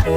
Okay,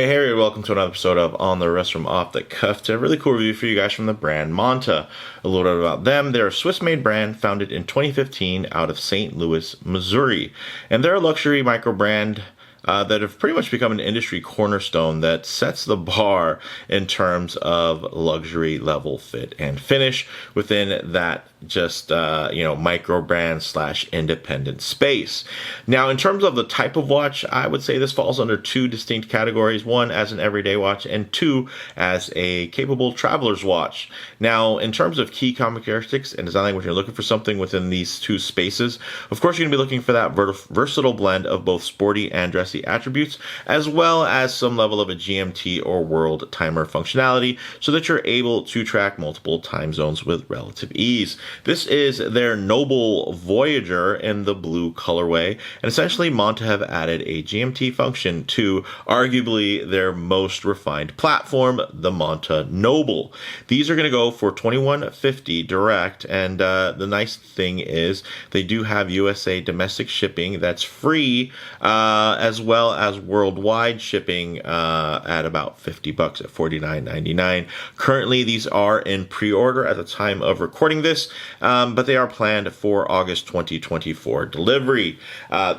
hey, welcome to another episode of On the Wrist from Off the Cuff. A really cool review for you guys from the brand Monta. A little bit about them. They're a Swiss-made brand founded in 2015 out of St. Louis, Missouri. And they're a luxury micro brand that have pretty much become an industry cornerstone that sets the bar in terms of luxury level fit and finish within that just micro brand / independent space. Now, in terms of the type of watch, I would say this falls under two distinct categories: one as an everyday watch, and two as a capable traveler's watch. Now, in terms of key common characteristics and design language, you're looking for something within these two spaces. Of course, you're going to be looking for that versatile blend of both sporty and dressy attributes, as well as some level of a GMT or world timer functionality, so that you're able to track multiple time zones with relative ease. This is their Noble Voyager in the blue colorway, and essentially Monta have added a GMT function to arguably their most refined platform, the Monta Noble. These are going to go for $21.50 direct, and the nice thing is they do have USA domestic shipping that's free, as well as worldwide shipping at about $50 at $49.99. Currently, these are in pre-order at the time of recording this, but they are planned for August 2024 delivery.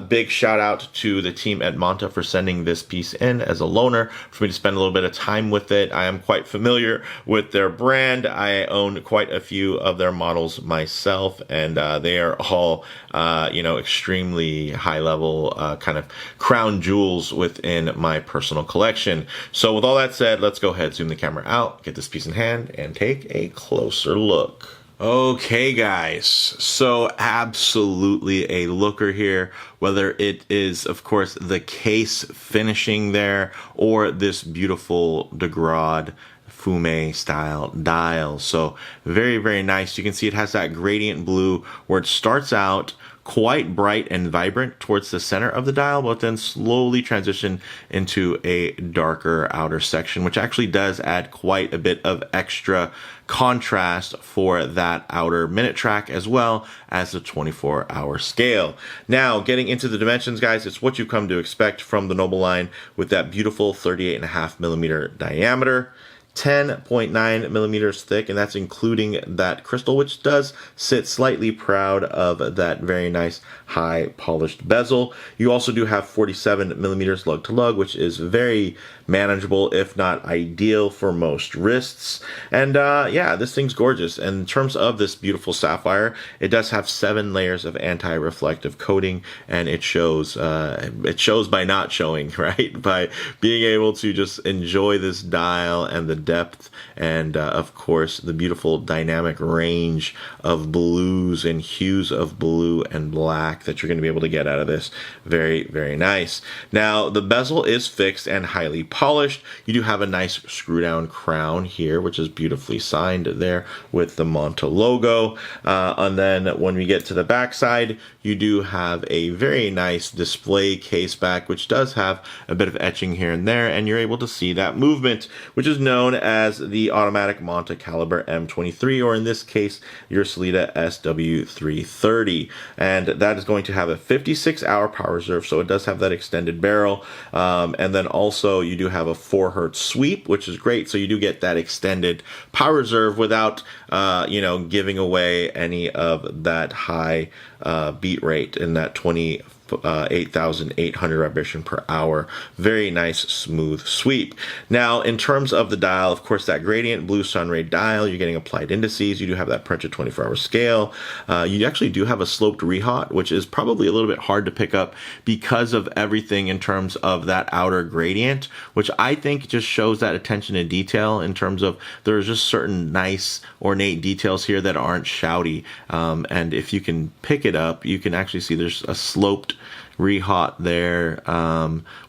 Big shout out to the team at Monta for sending this piece in as a loaner for me to spend a little bit of time with it. I am quite familiar with their brand. I own quite a few of their models myself, and they are all extremely high level kind of crown jewels within my personal collection. So with all that said, let's go ahead, zoom the camera out, get this piece in hand, and take a closer look. Okay, guys, so absolutely a looker here, whether it is, of course, the case finishing there or this beautiful degraded fume style dial. So very, very nice. You can see it has that gradient blue where it starts out quite bright and vibrant towards the center of the dial, but then slowly transition into a darker outer section, which actually does add quite a bit of extra contrast for that outer minute track, as well as the 24-hour scale. Now, getting into the dimensions, guys, it's what you've come to expect from the Noble line, with that beautiful 38.5 millimeter diameter, 10.9 millimeters thick, and that's including that crystal, which does sit slightly proud of that very nice high polished bezel. You also do have 47 millimeters lug to lug, which is very manageable, if not ideal, for most wrists. And yeah, this thing's gorgeous. And in terms of this beautiful sapphire, it does have 7 layers of anti-reflective coating, and it shows by not showing, right? By being able to just enjoy this dial and the depth, and of course the beautiful dynamic range of blues and hues of blue and black that you're going to be able to get out of this. Very, very nice. Now, the bezel is fixed and highly polished. You do have a nice screw down crown here, which is beautifully signed there with the Monta logo. And then when we get to the back side, you do have a very nice display case back, which does have a bit of etching here and there, and you're able to see that movement, which is known as the automatic Monta caliber M23, or in this case, your Sellita SW330. And that is going to have a 56-hour power reserve, so it does have that extended barrel. And then also you do have a 4 hertz sweep, which is great. So you do get that extended power reserve without, giving away any of that high beat rate in that 8,800 revolution per hour. Very nice, smooth sweep. Now, in terms of the dial, of course, that gradient blue sunray dial, you're getting applied indices. You do have that printed 24-hour scale. You actually do have a sloped rehaut, which is probably a little bit hard to pick up because of everything in terms of that outer gradient, which I think just shows that attention to detail in terms of there's just certain nice ornate details here that aren't shouty. And if you can pick it up, you can actually see there's a sloped Rehot there,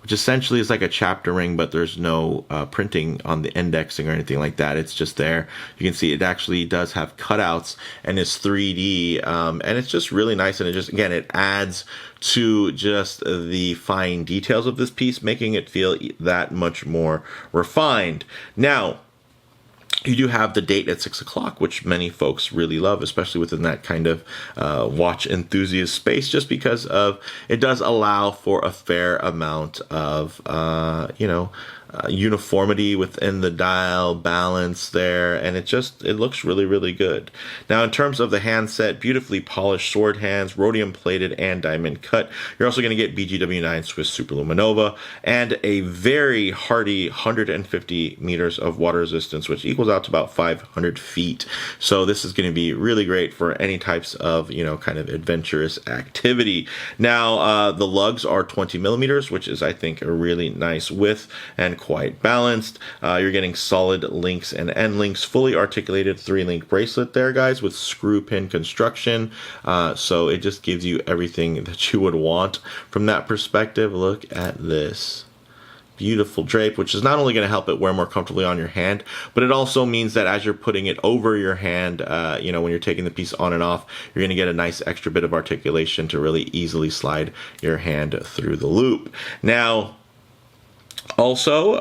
which essentially is like a chapter ring, but there's no printing on the indexing or anything like that. It's just there. You can see it actually does have cutouts and is 3D, and it's just really nice. And it just, again, it adds to just the fine details of this piece, making it feel that much more refined. Now, you do have the date at 6 o'clock, which many folks really love, especially within that kind of watch enthusiast space, just because of it does allow for a fair amount of, uniformity within the dial, balance there, and it looks really, really good. Now, in terms of the handset, beautifully polished sword hands, rhodium plated and diamond cut. You're also going to get BGW9 Swiss Super Luminova and a very hardy 150 meters of water resistance, which equals out to about 500 feet. So this is going to be really great for any types of, kind of adventurous activity. Now, the lugs are 20 millimeters, which is, I think, a really nice width and quite balanced. You're getting solid links and end links, fully articulated 3-link bracelet there, guys, with screw pin construction. So it just gives you everything that you would want from that perspective. Look at this beautiful drape, which is not only going to help it wear more comfortably on your hand, but it also means that as you're putting it over your hand, when you're taking the piece on and off, you're going to get a nice extra bit of articulation to really easily slide your hand through the loop. Now, also,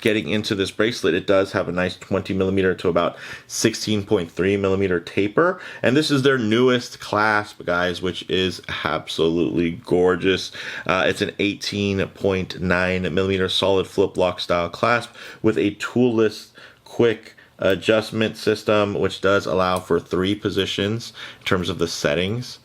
getting into this bracelet, it does have a nice 20 millimeter to about 16.3 millimeter taper. And this is their newest clasp, guys, which is absolutely gorgeous. It's an 18.9 millimeter solid flip lock style clasp with a toolless quick adjustment system, which does allow for 3 positions in terms of the settings.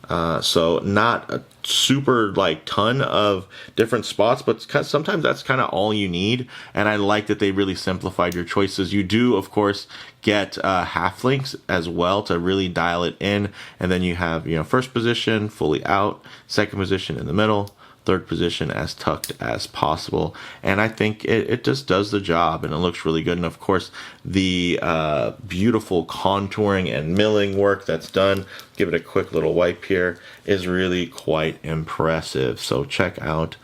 So not a super ton of different spots, but sometimes that's kind of all you need. And I like that they really simplified your choices. You do, of course, get half links as well to really dial it in. And then you have, first position fully out, second position in the middle, third position as tucked as possible. And I think it just does the job, and it looks really good. And of course, the beautiful contouring and milling work that's done, give it a quick little wipe here, is really quite impressive. So check out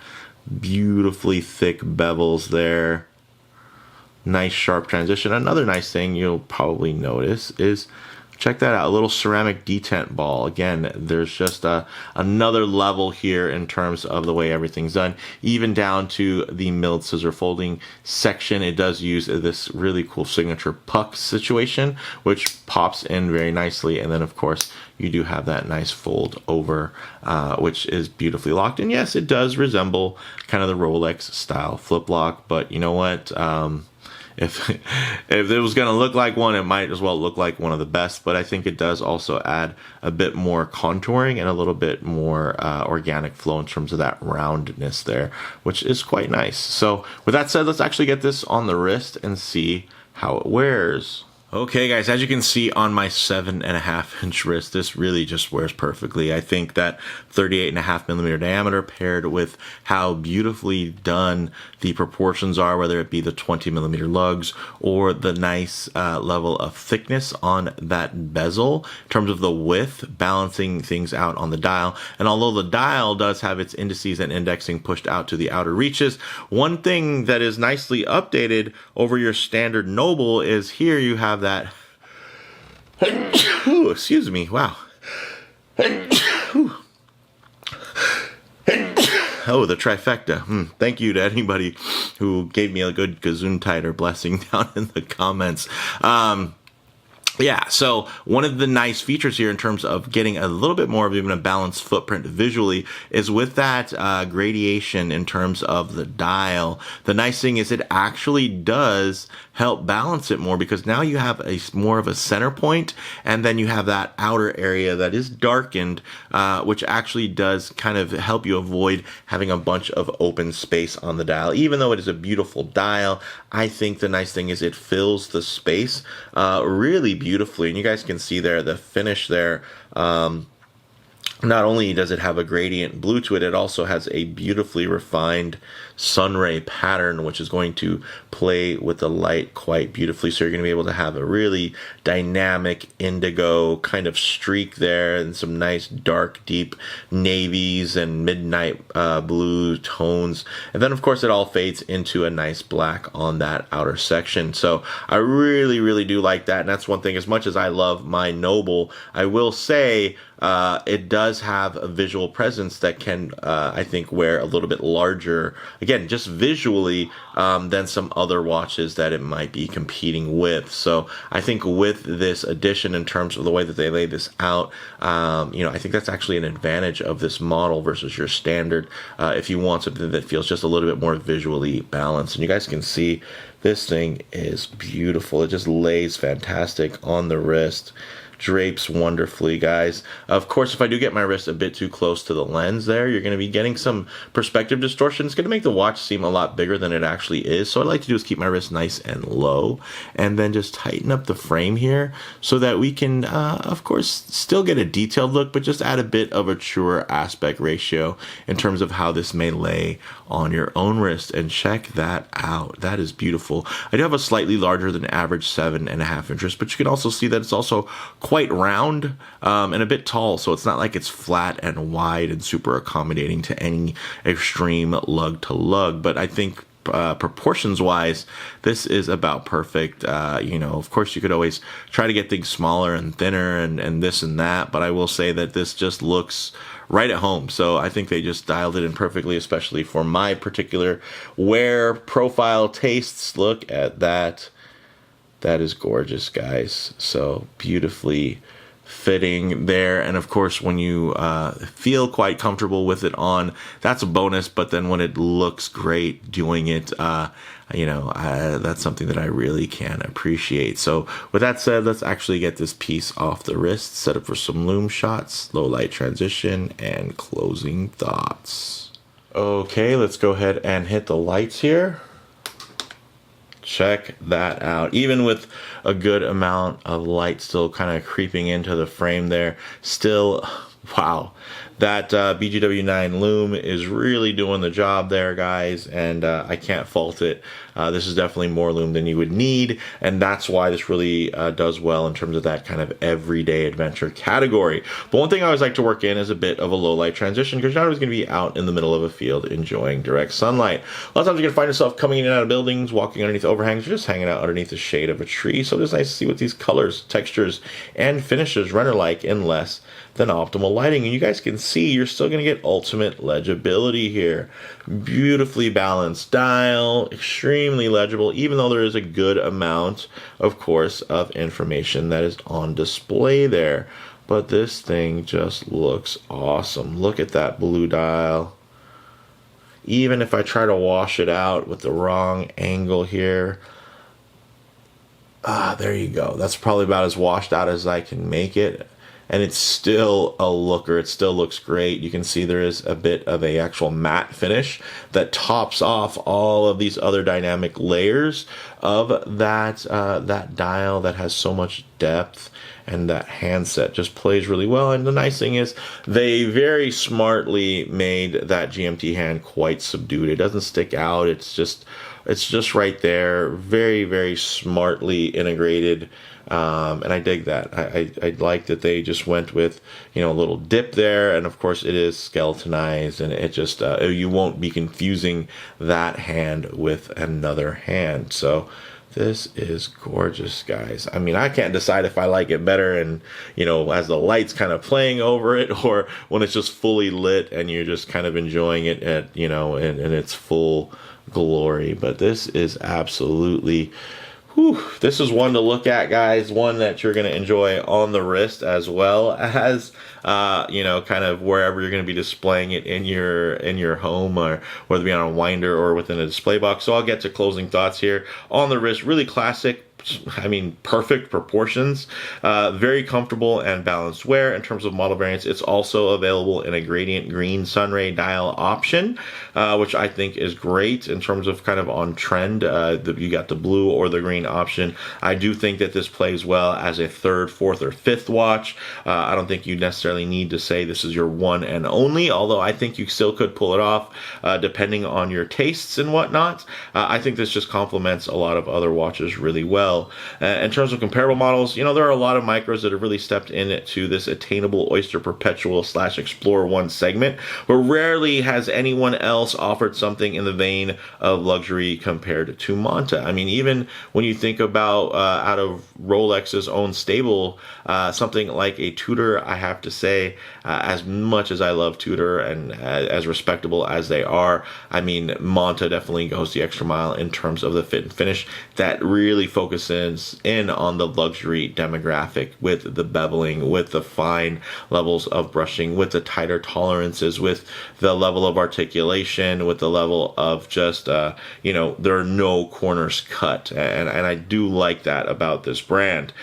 beautifully thick bevels there. Nice sharp transition. Another nice thing you'll probably notice is, check that out, a little ceramic detent ball. Again, there's just another level here in terms of the way everything's done, even down to the milled scissor folding section. It does use this really cool signature puck situation, which pops in very nicely. And then, of course, you do have that nice fold over, which is beautifully locked. And yes, it does resemble kind of the Rolex style flip lock, but you know what? If it was going to look like one, it might as well look like one of the best. But I think it does also add a bit more contouring and a little bit more organic flow in terms of that roundness there, which is quite nice. So with that said, let's actually get this on the wrist and see how it wears. Okay, guys, as you can see on my 7.5-inch wrist, this really just wears perfectly. I think that 38.5 millimeter diameter paired with how beautifully done the proportions are, whether it be the 20 millimeter lugs or the nice level of thickness on that bezel in terms of the width, balancing things out on the dial. And although the dial does have its indices and indexing pushed out to the outer reaches, one thing that is nicely updated over your standard Noble is here you have that, ooh, excuse me, wow. Oh, the trifecta. Thank you to anybody who gave me a good gesundheit or blessing down in the comments. Yeah, so one of the nice features here in terms of getting a little bit more of even a balanced footprint visually is with that gradation in terms of the dial. The nice thing is it actually does help balance it more, because now you have a more of a center point, and then you have that outer area that is darkened, which actually does kind of help you avoid having a bunch of open space on the dial. Even though it is a beautiful dial, I think the nice thing is it fills the space really beautifully, and you guys can see there the finish there Not only does it have a gradient blue to it, it also has a beautifully refined sunray pattern, which is going to play with the light quite beautifully. So you're going to be able to have a really dynamic indigo kind of streak there, and some nice dark, deep navies and midnight blue tones. And then, of course, it all fades into a nice black on that outer section. So I really, really do like that. And that's one thing, as much as I love my Noble, I will say it does have a visual presence that can, I think, wear a little bit larger, again, just visually, than some other watches that it might be competing with. So I think with this addition, in terms of the way that they lay this out, I think that's actually an advantage of this model versus your standard, if you want something that feels just a little bit more visually balanced. And you guys can see this thing is beautiful. It just lays fantastic on the wrist. Drapes wonderfully, guys. Of course, if I do get my wrist a bit too close to the lens there, you're going to be getting some perspective distortion. It's going to make the watch seem a lot bigger than it actually is. So what I like to do is keep my wrist nice and low, and then just tighten up the frame here so that we can, of course, still get a detailed look, but just add a bit of a truer aspect ratio in terms of how this may lay on your own wrist. And check that out. That is beautiful. I do have a slightly larger than average 7.5 inches, but you can also see that it's also quite round and a bit tall, so it's not like it's flat and wide and super accommodating to any extreme lug to lug. But I think proportions wise, this is about perfect. Of course, you could always try to get things smaller and thinner and this and that, but I will say that this just looks right at home. So I think they just dialed it in perfectly, especially for my particular wear profile tastes. Look at that. That is gorgeous, guys. So beautifully fitting there. And of course, when you feel quite comfortable with it on, that's a bonus. But then when it looks great doing it, that's something that I really can appreciate. So with that said, let's actually get this piece off the wrist, set up for some Lume shots, low light transition, and closing thoughts. Okay, let's go ahead and hit the lights here. Check that out. Even with a good amount of light still kind of creeping into the frame there, still, wow. That BGW9 Lume is really doing the job there, guys, and I can't fault it. This is definitely more Lume than you would need, and that's why this really does well in terms of that kind of everyday adventure category. But one thing I always like to work in is a bit of a low light transition, because you're not always going to be out in the middle of a field enjoying direct sunlight. A lot of times you're going to find yourself coming in and out of buildings, walking underneath overhangs, or just hanging out underneath the shade of a tree. So it's nice to see what these colors, textures, and finishes render like in less than optimal lighting. And you guys can see you're still going to get ultimate legibility here. Beautifully balanced dial, extremely legible, even though there is a good amount, of course, of information that is on display there. But this thing just looks awesome. Look at that blue dial. Even if I try to wash it out with the wrong angle here, there you go. That's probably about as washed out as I can make it. And it's still a looker. It still looks great. You can see there is a bit of a actual matte finish that tops off all of these other dynamic layers of that dial that has so much depth, and that handset just plays really well. And the nice thing is they very smartly made that GMT hand quite subdued. It doesn't stick out. It's just right there. Very, very smartly integrated. And I dig that. I like that they just went with, a little dip there. And of course it is skeletonized, and it just, you won't be confusing that hand with another hand. So this is gorgeous, guys. I mean, I can't decide if I like it better and, as the light's kind of playing over it, or when it's just fully lit and you're just kind of enjoying it at, in its full glory. But this is absolutely, this is one to look at, guys. One that you're going to enjoy on the wrist, as well as, kind of wherever you're going to be displaying it in your home, or whether it be on a winder or within a display box. So I'll get to closing thoughts here. On the wrist, really classic, I mean, perfect proportions, very comfortable and balanced wear. In terms of model variants, it's also available in a gradient green sunray dial option, which I think is great in terms of kind of on trend. You got the blue or the green option. I do think that this plays well as a third, fourth, or fifth watch. I don't think you necessarily need to say this is your one and only, although I think you still could pull it off depending on your tastes and whatnot. I think this just complements a lot of other watches really well. In terms of comparable models, you know, there are a lot of micros that have really stepped into this attainable Oyster Perpetual / Explorer 1 segment, but rarely has anyone else offered something in the vein of luxury compared to Monta. I mean, even when you think about out of Rolex's own stable, something like a Tudor, I have to say, as much as I love Tudor and as respectable as they are, I mean, Monta definitely goes the extra mile in terms of the fit and finish that really focuses in on the luxury demographic with the beveling, with the fine levels of brushing, with the tighter tolerances, with the level of articulation, with the level of just, you know, there are no corners cut. And I do like that about this brand.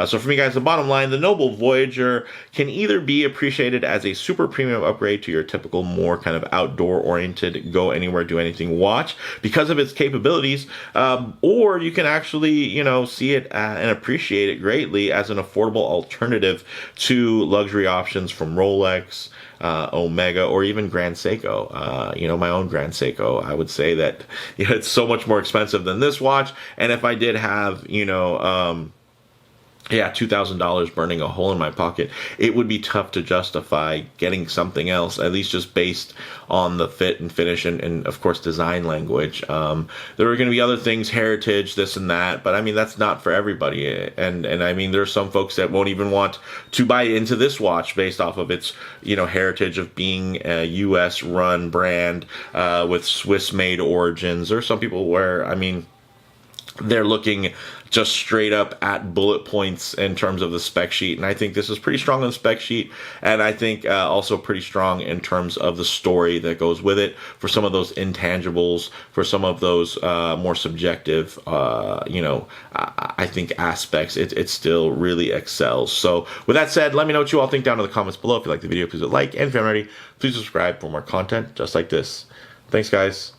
So for me, guys, the bottom line, the Noble Voyager can either be appreciated as a super premium upgrade to your typical more kind of outdoor oriented, go anywhere, do anything watch because of its capabilities, or you can actually, you know, see it and appreciate it greatly as an affordable alternative to luxury options from Rolex, Omega, or even Grand Seiko. You know, my own Grand Seiko, I would say that, you know, it's so much more expensive than this watch. And if I did have, you know, $2,000 burning a hole in my pocket, it would be tough to justify getting something else, at least just based on the fit and finish and of course, design language. There are going to be other things, heritage, this and that, but I mean, that's not for everybody. And I mean, there's some folks that won't even want to buy into this watch based off of its, you know, heritage of being a US run brand with Swiss made origins. There are some people where, I mean, they're looking just straight up at bullet points in terms of the spec sheet. And I think this is pretty strong on the spec sheet. And I think also pretty strong in terms of the story that goes with it for some of those intangibles, for some of those more subjective, you know, I think aspects. It still really excels. So with that said, let me know what you all think down in the comments below. If you like the video, please hit like. And if you're not already, please subscribe for more content just like this. Thanks, guys.